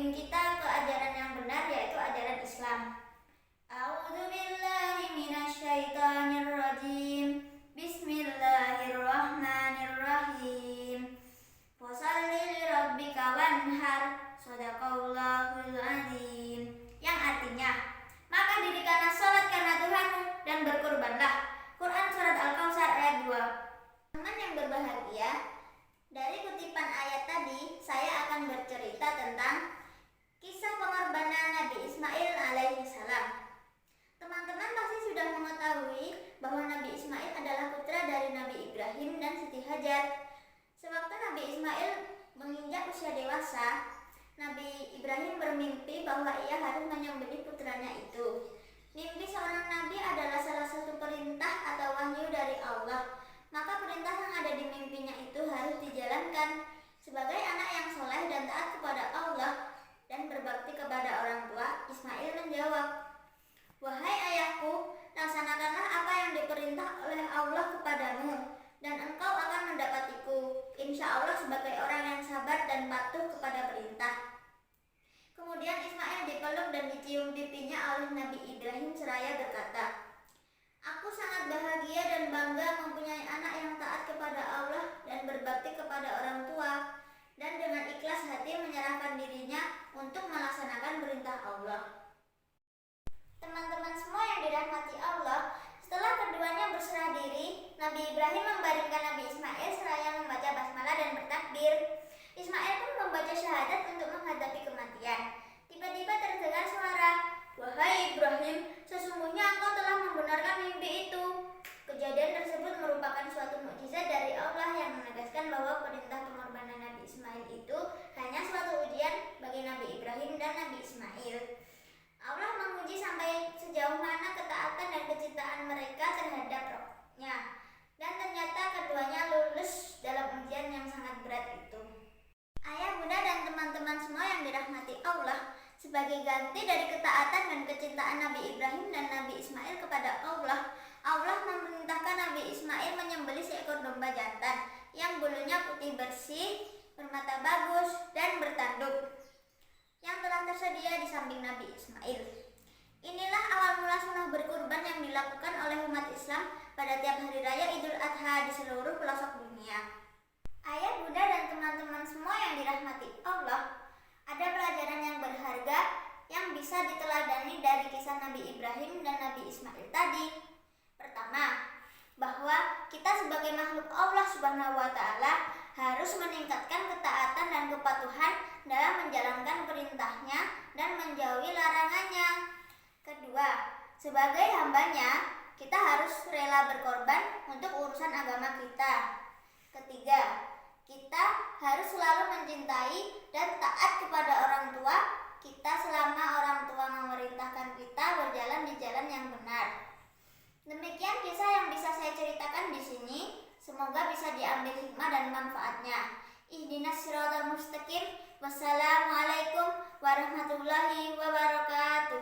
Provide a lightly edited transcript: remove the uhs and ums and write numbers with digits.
membimbing kita ke ajaran yang benar, yaitu ajaran Islam. A'udzubillahi minasyaitonirrajim. Bismillahirrahmanirrahim. Fasholli lirabbika wanhar. Shadaqallahul azim. Yang artinya, maka dirikanlah salat karena Tuhanmu dan berkurbanlah. Quran Surat Al-Kautsar ayat 2. Teman yang berbahagia, dari kutipan ayat tadi saya akan bercerita tentang kisah pengorbanan Nabi Ismail alaihi salam. Teman-teman pasti sudah mengetahui bahwa Nabi Ismail adalah putra dari Nabi Ibrahim dan Siti Hajar. Sewaktu Nabi Ismail menginjak usia dewasa, Nabi Ibrahim bermimpi bahwa ia harus menyembelih putranya itu. Mimpi seorang nabi adalah salah satu perintah atau wahyu dari Allah. Maka perintah yang ada di mimpinya itu harus dijalankan. Sebagai anak yang soleh dan taat kepada Allah dan berbakti kepada orang tua, Ismail menjawab, "Wahai ayahku, laksanakanlah apa yang diperintah oleh Allah kepadamu, dan engkau akan mendapatiku, insya Allah sebagai orang yang sabar dan patuh kepada perintah." Kemudian Ismail dipeluk dan dicium pipinya oleh Nabi Ibrahim seraya berkata, "Aku sangat bahagia dan bangga mempunyai anak yang taat kepada Allah dan berbakti kepada orang tua, dan dengan ikhlas hati menyerahkan dirinya untuk melaksanakan perintah Allah." Teman-teman semua yang dirahmati Allah, setelah keduanya berserah diri, Nabi Ibrahim membaringkan Nabi Ismail seraya membaca basmalah dan bertakbir. Ismail pun membaca syahadat untuk menghadapi kematian. Tiba-tiba terdengar suara, "Wahai Ibrahim, sesungguhnya engkau telah membenarkan mimpi itu." Kejadian tersebut merupakan suatu mukjizat dari Allah yang menegaskan bahwa perintah pengorbanan Nabi Ismail itu hanya suatu ujian bagi Nabi Ibrahim dan Nabi Ismail. Allah menguji sampai sejauh mana ketaatan dan kecintaan mereka terhadap Roh-Nya, dan ternyata keduanya lulus dalam ujian yang sangat berat itu. Ayah, bunda, dan teman-teman semua yang dirahmati Allah, sebagai ganti dari ketaatan dan kecintaan Nabi Ibrahim dan Nabi Ismail kepada Allah, Allah memerintahkan Nabi Ismail menyembelih seekor domba jantan yang bulunya putih bersih, bermata bagus, dan bertanduk, yang telah tersedia di samping Nabi Ismail. Inilah awal mula sunnah berkurban yang dilakukan oleh umat Islam pada tiap hari raya Idul Adha di seluruh pelosok dunia. Ayah, bunda, dan teman-teman semua yang dirahmati Allah, ada pelajaran yang berharga yang bisa diteladani dari kisah Nabi Ibrahim dan Nabi Ismail tadi. Pertama, bahwa kita sebagai makhluk Allah Subhanahu wa Ta'ala harus meningkatkan ketaatan dan kepatuhan dalam menjalankan perintahnya dan menjauhi larangannya. Kedua, sebagai hambanya, kita harus rela berkorban untuk urusan agama kita. Ketiga, kita harus selalu mencintai dan taat kepada orang tua kita selama orang tua memerintahkan kita berjalan di jalan yang benar. Demikian kisah yang bisa saya ceritakan di sini. Semoga bisa diambil hikmah dan manfaatnya. Ihdinas siratal mustaqim. Wassalamualaikum warahmatullahi wabarakatuh.